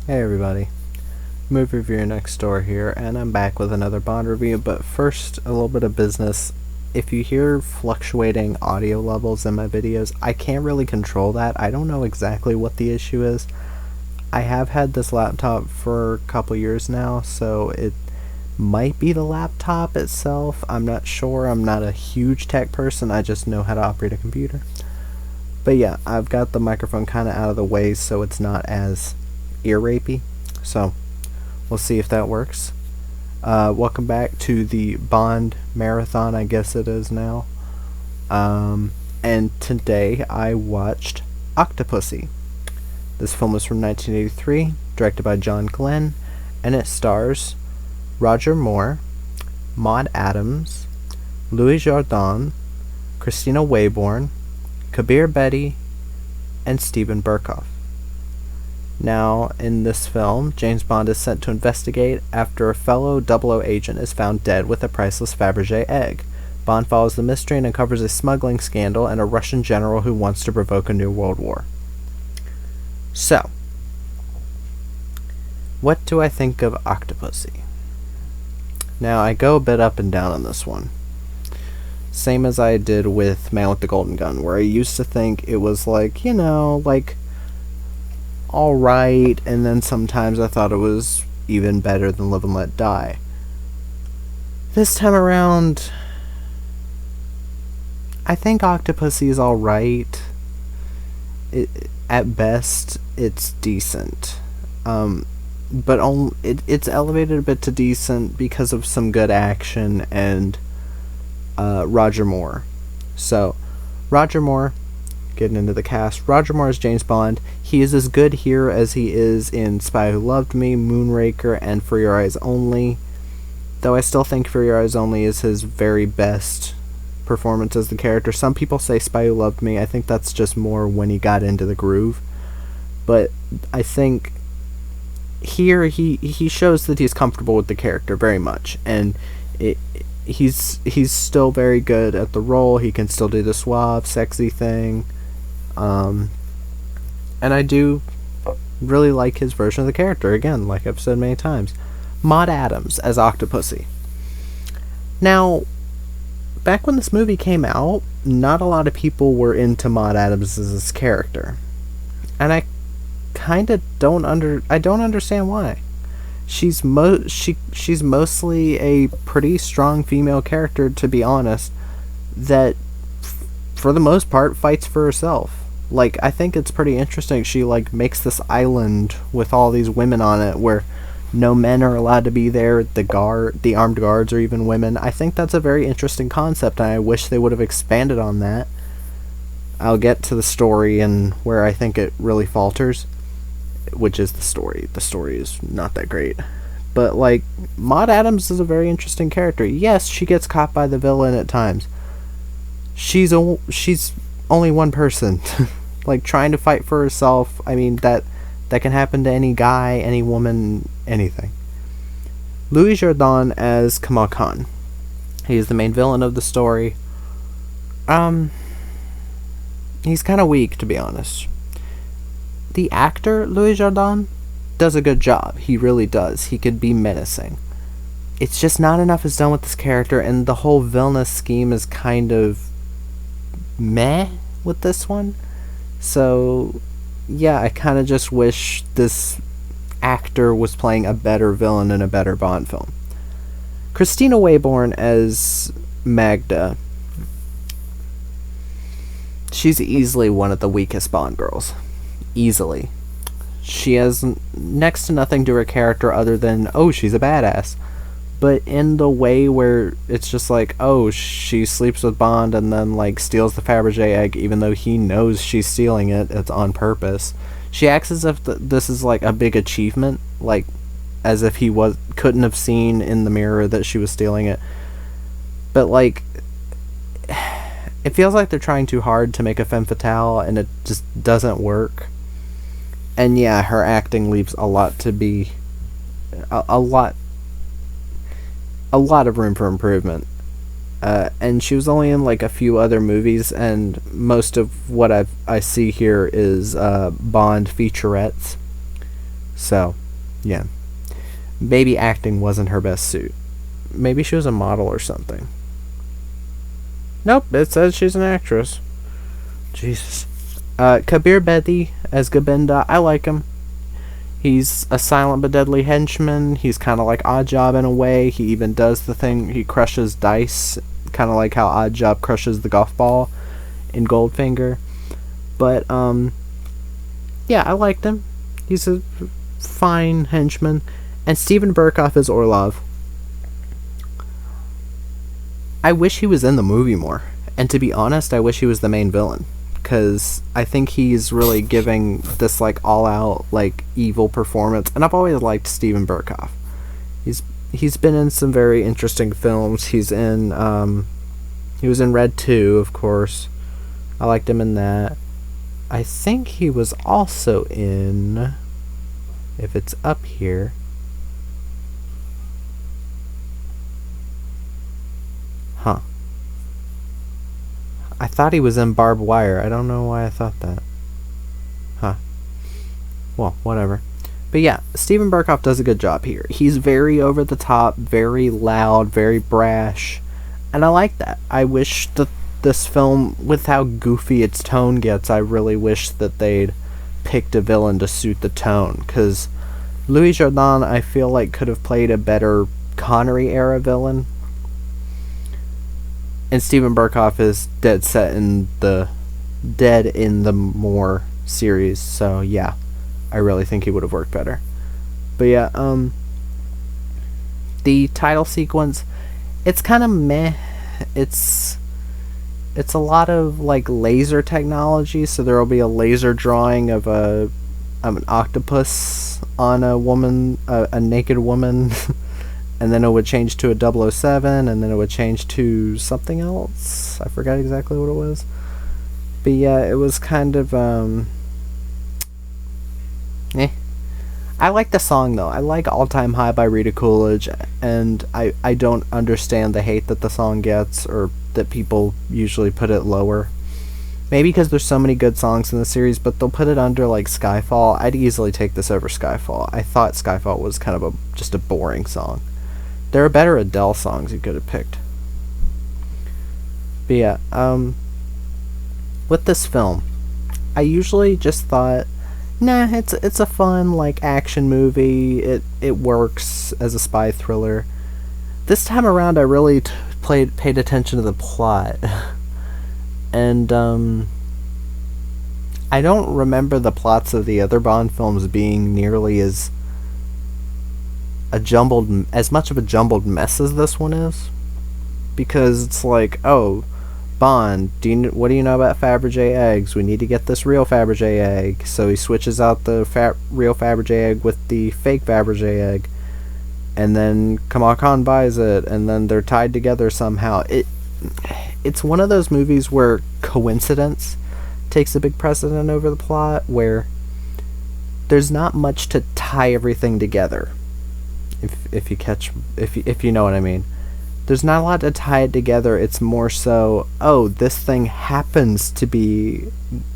Hey everybody, movie reviewer next door here, and I'm back with another Bond review, but first, a little bit of business. If you hear fluctuating audio levels in my videos, I can't really control that. I don't know exactly what the issue is. I have had this laptop for a couple years now, so it might be the laptop itself. I'm not sure. I'm not a huge tech person, I just know how to operate a computer. But yeah, I've got the microphone kind of out of the way so it's not as ear rapey. So we'll see if that works. Welcome back to the Bond marathon, I guess it is now. And today I watched Octopussy. This film is from 1983, directed by John Glenn, and it stars Roger Moore, Maud Adams, Louis Jourdan, Christina Wayborn, Kabir Bedi, and Steven Berkoff. Now, in this film, James Bond is sent to investigate after a fellow 00 agent is found dead with a priceless Fabergé egg. Bond follows the mystery and uncovers a smuggling scandal and a Russian general who wants to provoke a new world war. So, what do I think of Octopussy? Now, I go a bit up and down on this one. Same as I did with Man with the Golden Gun, where I used to think it was like, alright, and then sometimes I thought it was even better than Live and Let Die. This time around, I think Octopussy is alright. At best, it's decent. But it's elevated a bit to decent because of some good action and Roger Moore. So, Roger Moore, getting into the cast. Roger Moore is James Bond. He is as good here as he is in Spy Who Loved Me, Moonraker, and For Your Eyes Only. Though I still think For Your Eyes Only is his very best performance as the character. Some people say Spy Who Loved Me. I think that's just more when he got into the groove. But I think here he shows that he's comfortable with the character very much, and he's still very good at the role. He can still do the suave, sexy thing. And I do really like his version of the character, again, like I've said many times. Maud Adams as Octopussy. Now, back when this movie came out, not a lot of people were into Maud Adams as this character. And I kind of don't understand why. She's mostly a pretty strong female character, to be honest, that for the most part fights for herself. Like, I think it's pretty interesting. She makes this island with all these women on it where no men are allowed to be there. The armed guards are even women. I think that's a very interesting concept, and I wish they would have expanded on that. I'll get to the story and where I think it really falters, which is the story. The story is not that great. But, Maud Adams is a very interesting character. Yes, she gets caught by the villain at times. She's only one person. Trying to fight for herself, I mean, that can happen to any guy, any woman, anything. Louis Jourdan as Kamal Khan. He is the main villain of the story. He's kind of weak, to be honest. The actor, Louis Jourdan, does a good job. He really does. He could be menacing. It's just not enough is done with this character, and the whole villainous scheme is kind of meh with this one. So, yeah, I kind of just wish this actor was playing a better villain in a better Bond film. Christina Wayborn as Magda. She's easily one of the weakest Bond girls. Easily. She has next to nothing to her character other than, oh, she's a badass. But in the way where it's just oh, she sleeps with Bond and then steals the Fabergé egg, even though he knows she's stealing it, it's on purpose. She acts as if this is a big achievement, as if he couldn't have seen in the mirror that she was stealing it. But it feels like they're trying too hard to make a femme fatale, and it just doesn't work. And yeah, her acting leaves a lot to be a lot of room for improvement. And she was only in a few other movies, and most of what I see here is Bond featurettes. So, yeah. Maybe acting wasn't her best suit. Maybe she was a model or something. Nope, it says she's an actress. Jesus. Kabir Bedi as Gobinda, I like him. He's a silent but deadly henchman. He's kind of like Oddjob in a way. He even does the thing, he crushes dice, kind of like how Oddjob crushes the golf ball in Goldfinger. But, yeah, I liked him. He's a fine henchman. And Steven Berkoff as Orlov. I wish he was in the movie more. And to be honest, I wish he was the main villain. Because I think he's really giving this, like, all-out, like, evil performance. And I've always liked Steven Berkoff. He's been in some very interesting films. He was in Red 2, of course. I liked him in that. I think he was also in... If it's up here... Huh. I thought he was in Barbed Wire. I don't know why I thought that. Huh. Well, whatever. But yeah, Steven Berkoff does a good job here. He's very over the top, very loud, very brash. And I like that. I wish that this film, with how goofy its tone gets, I really wish that they'd picked a villain to suit the tone. Because Louis Jourdan, I feel like, could have played a better Connery-era villain. And Steven Berkoff is dead in the Moore series, so yeah, I really think he would have worked better. But yeah, the title sequence, it's kind of meh. It's a lot of like laser technology, so there will be a laser drawing of an octopus on a woman, a naked woman. And then it would change to a 007, and then it would change to something else. I forgot exactly what it was. But yeah, it was kind of, I like the song, though. I like All Time High by Rita Coolidge, and I don't understand the hate that the song gets, or that people usually put it lower. Maybe because there's so many good songs in the series, but they'll put it under, like, Skyfall. I'd easily take this over Skyfall. I thought Skyfall was kind of just a boring song. There are better Adele songs you could have picked. But yeah, with this film, I usually just thought, nah, it's a fun, like, action movie. It works as a spy thriller. This time around, I really paid attention to the plot. And, I don't remember the plots of the other Bond films being nearly as much of a jumbled mess as this one is, because it's like, oh, Bond, what do you know about Fabergé eggs? We need to get this real Fabergé egg. So he switches out the real Fabergé egg with the fake Fabergé egg, and then Kamal Khan buys it, and then they're tied together somehow. It's one of those movies where coincidence takes a big precedent over the plot, where there's not much to tie everything together. If you know what I mean. There's not a lot to tie it together. It's more so, oh, this thing happens to be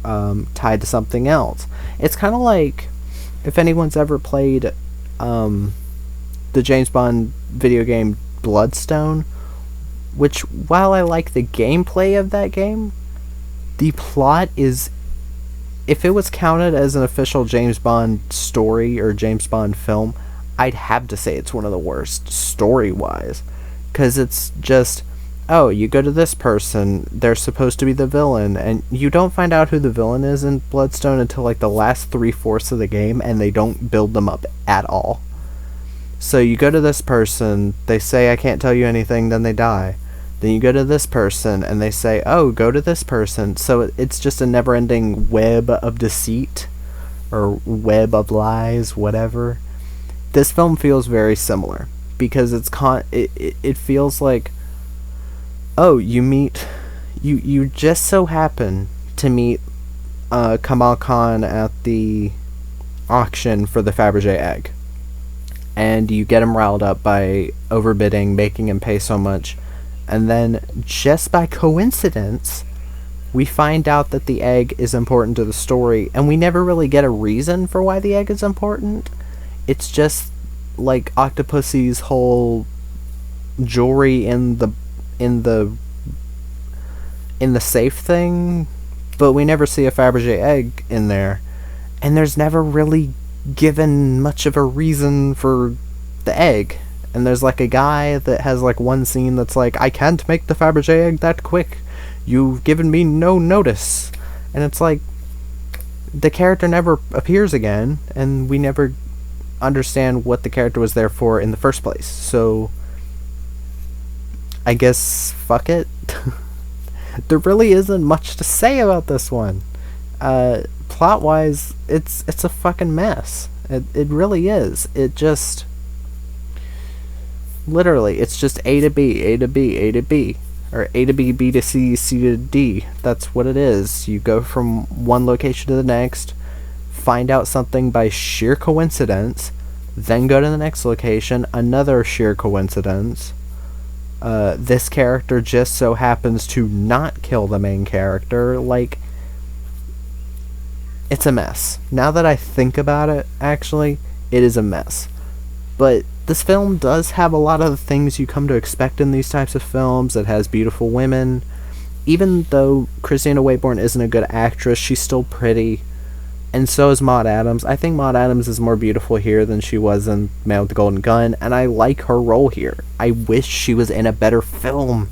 tied to something else. It's kind of like, if anyone's ever played the James Bond video game Bloodstone, which, while I like the gameplay of that game, the plot is, if it was counted as an official James Bond story or James Bond film, I'd have to say it's one of the worst story-wise. Because it's just, oh, you go to this person, they're supposed to be the villain, and you don't find out who the villain is in Bloodstone until like the last 3/4 of the game, and they don't build them up at all. So you go to this person, they say, I can't tell you anything, then they die. Then you go to this person, and they say, oh, go to this person. So it's just a never-ending web of deceit, or web of lies, whatever. This film feels very similar, because it feels like, oh, you just so happen to meet Kamal Khan at the auction for the Fabergé egg, and you get him riled up by overbidding, making him pay so much, and then just by coincidence, we find out that the egg is important to the story, and we never really get a reason for why the egg is important. It's just like Octopussy's whole jewelry in the in the safe thing, but we never see a Fabergé egg in there, and there's never really given much of a reason for the egg. And there's like a guy that has like one scene that's like, I can't make the Fabergé egg that quick. You've given me no notice. And it's like, the character never appears again, and we never understand what the character was there for in the first place. So, I guess, fuck it. There really isn't much to say about this one. Plot-wise, it's a fucking mess. It really is. It just... Literally, it's just A to B, A to B, A to B. Or A to B, B to C, C to D. That's what it is. You go from one location to the next, find out something by sheer coincidence, then go to the next location, another sheer coincidence. This character just so happens to not kill the main character. Like, it's a mess. Now that I think about it, actually, it is a mess. But this film does have a lot of the things you come to expect in these types of films. It has beautiful women. Even though Christina Wayborn isn't a good actress, she's still pretty. And so is Maud Adams. I think Maud Adams is more beautiful here than she was in Man with the Golden Gun, and I like her role here. I wish she was in a better film.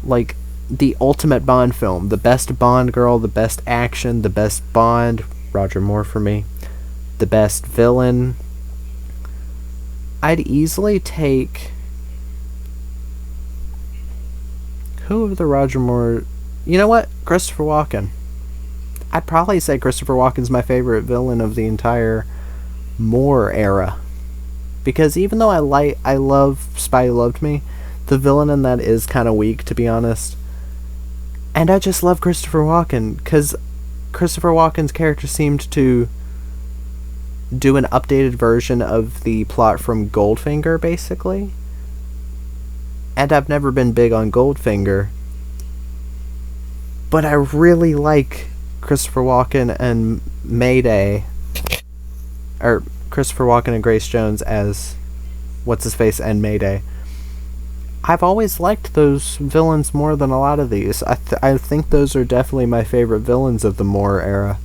Like, the ultimate Bond film. The best Bond girl, the best action, the best Bond. Roger Moore for me. The best villain. I'd easily take... Who of the Roger Moore... You know what? Christopher Walken. I'd probably say Christopher Walken's my favorite villain of the entire Moore era. Because even though I love Spy Who Loved Me, the villain in that is kind of weak, to be honest. And I just love Christopher Walken, because Christopher Walken's character seemed to do an updated version of the plot from Goldfinger, basically. And I've never been big on Goldfinger, but I really like Christopher Walken and Mayday, or Christopher Walken and Grace Jones as What's-His-Face and Mayday. I've always liked those villains more than a lot of these. I think those are definitely my favorite villains of the Moore era.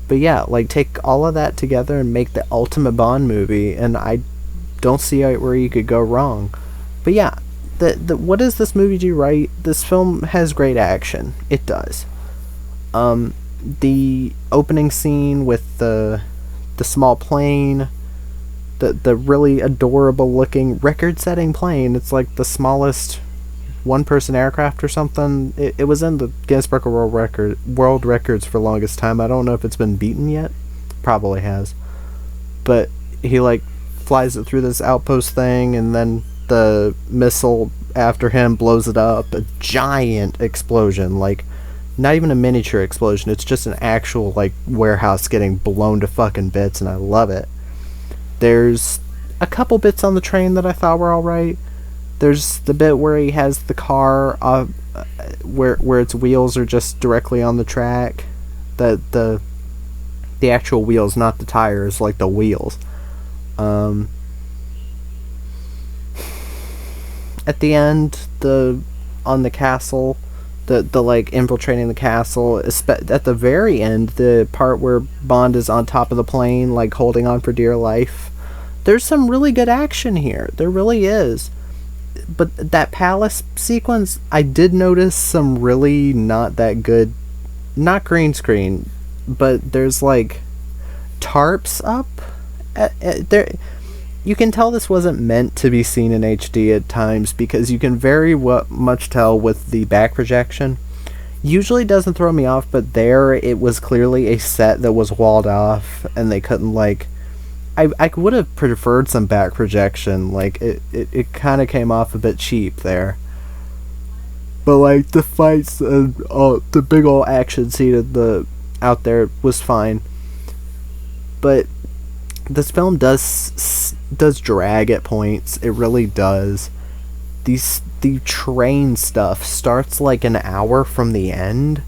But yeah, like, take all of that together and make the ultimate Bond movie, and I don't see where you could go wrong. But yeah, what does this movie do right? This film has great action. It does. The opening scene with the small plane, the really adorable looking record-setting plane. It's like the smallest one-person aircraft or something. It was in the Guinness Book of World Records for the longest time. I don't know if it's been beaten yet. Probably has. But he like flies it through this outpost thing, and then the missile after him blows it up. A giant explosion, like not even a miniature explosion. It's just an actual like warehouse getting blown to fucking bits, and I love it. There's a couple bits on the train that I thought were alright. There's the bit where he has the car where its wheels are just directly on the track. The actual wheels, not the tires, like the wheels. At the end, on the castle, the like infiltrating the castle, at the very end, the part where Bond is on top of the plane, like holding on for dear life. There's some really good action here. There really is. But that palace sequence, I did notice some really not that good, not green screen, but there's like tarps up. There, you can tell this wasn't meant to be seen in HD at times, because you can very much tell with the back projection. Usually doesn't throw me off, but there it was clearly a set that was walled off, and they couldn't like... I would have preferred some back projection. Like, it kind of came off a bit cheap there. But, like, the fights and the big old action scene out there was fine. But this film does drag at points. It really does. The train stuff starts, like, an hour from the end,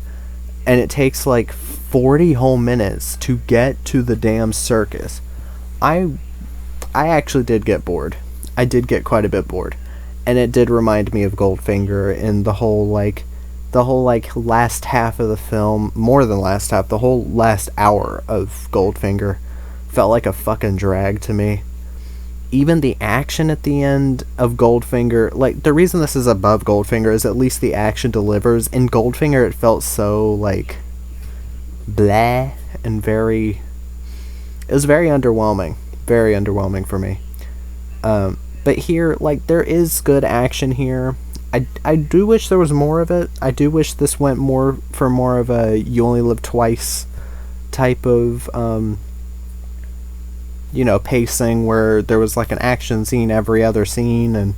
and it takes, like, 40 whole minutes to get to the damn circus. I I actually did get bored. I did get quite a bit bored. And it did remind me of Goldfinger in the whole like last half of the film, more than last half, the whole last hour of Goldfinger felt like a fucking drag to me. Even the action at the end of Goldfinger, like, the reason this is above Goldfinger is at least the action delivers. In Goldfinger, it felt so, like, blah, and it was very underwhelming. Very underwhelming for me. But here, like, there is good action here. I do wish there was more of it. I do wish this went more of a You Only Live Twice type of, pacing, where there was like an action scene every other scene and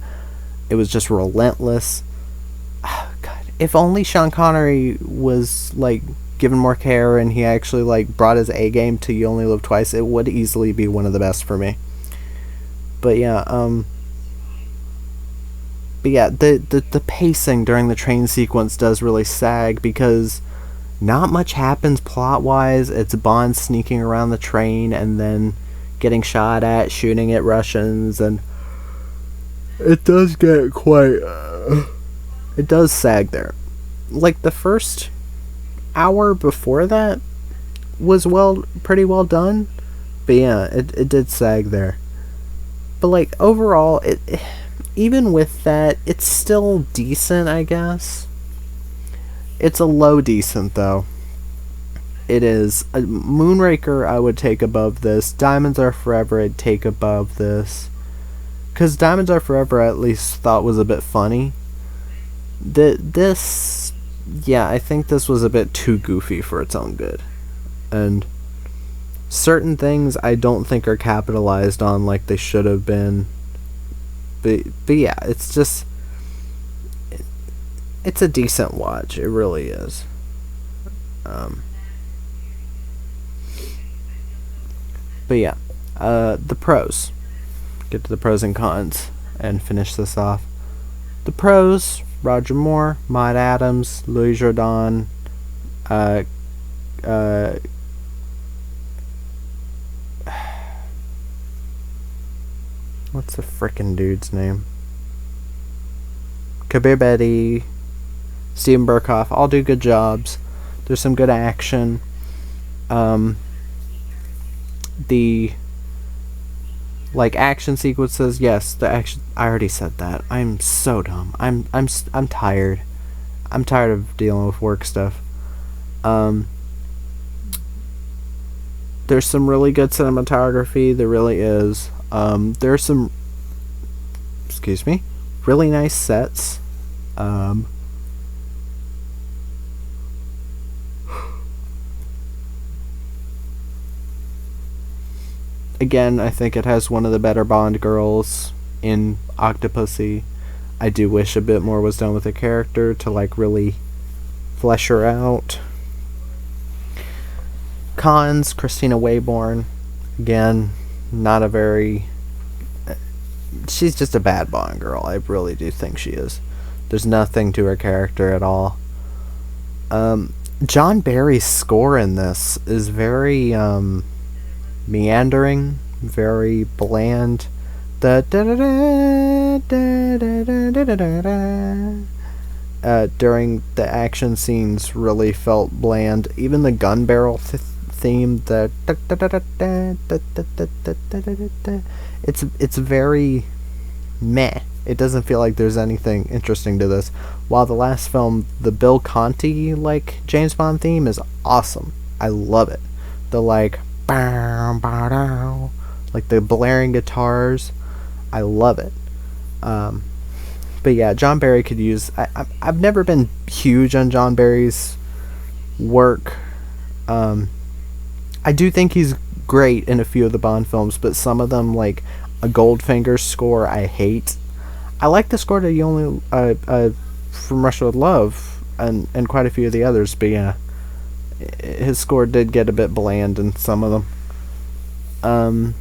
it was just relentless. God, if only Sean Connery was like given more care and he actually like brought his A game to You Only Live Twice, it would easily be one of the best for me. But yeah, the pacing during the train sequence does really sag because not much happens plot wise. It's Bond sneaking around the train and then getting shot at, shooting at Russians, and it does get quite it does sag there. Like, the first hour before that was pretty well done, but yeah, it did sag there. But like, overall, it even with that, it's still decent, I guess. It's a low decent, though. It is. A Moonraker I would take above this. Diamonds Are Forever I'd take above this. Because Diamonds Are Forever I at least thought was a bit funny. This... Yeah, I think this was a bit too goofy for its own good. And certain things I don't think are capitalized on like they should have been. But yeah, it's just... It's a decent watch. It really is. But yeah, the pros. Get to the pros and cons and finish this off. The pros: Roger Moore, Maud Adams, Louis Jourdan, what's the frickin' dude's name? Kabir Bedi, Steven Berkoff, all do good jobs. There's some good action. The like action sequences, yes, the action. I already said that. I'm so dumb. I'm tired. I'm tired of dealing with work stuff. There's some really good cinematography. There really is. There's some, really nice sets. Again, I think it has one of the better Bond girls in Octopussy. I do wish a bit more was done with the character to like really flesh her out. Cons: Christina Wayborn. Again, not a very... She's just a bad Bond girl. I really do think she is. There's nothing to her character at all. John Barry's score in this is very meandering, very bland. During the action scenes really felt bland. Even the gun barrel theme, it's very meh. It doesn't feel like there's anything interesting to this. While the last film, the Bill Conti like James Bond theme is awesome. I love it. The like the blaring guitars, I love it. But yeah, John Barry could use... I've never been huge on John Barry's work. I do think he's great in a few of the Bond films, but some of them, like a Goldfinger score, I hate. I like the score to You Only From Russia with Love and quite a few of the others, but yeah, his score did get a bit bland in some of them.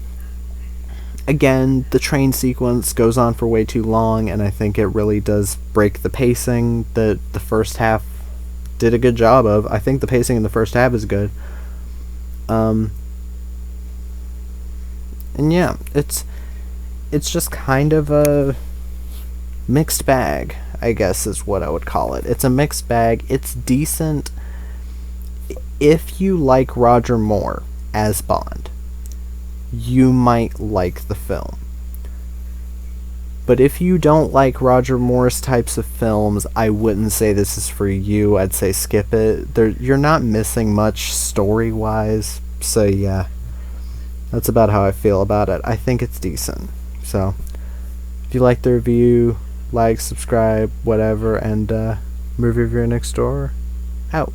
Again, the train sequence goes on for way too long, and I think it really does break the pacing that the first half did a good job of. I think the pacing in the first half is good. And yeah, it's just kind of a mixed bag, I guess is what I would call it. It's a mixed bag. It's decent if you like Roger Moore as Bond. You might like the film. But if you don't like Roger Moore's types of films, I wouldn't say this is for you. I'd say skip it. You're not missing much story-wise. So yeah, that's about how I feel about it. I think it's decent. So if you like the review, like, subscribe, whatever, and movie reviewer next door out.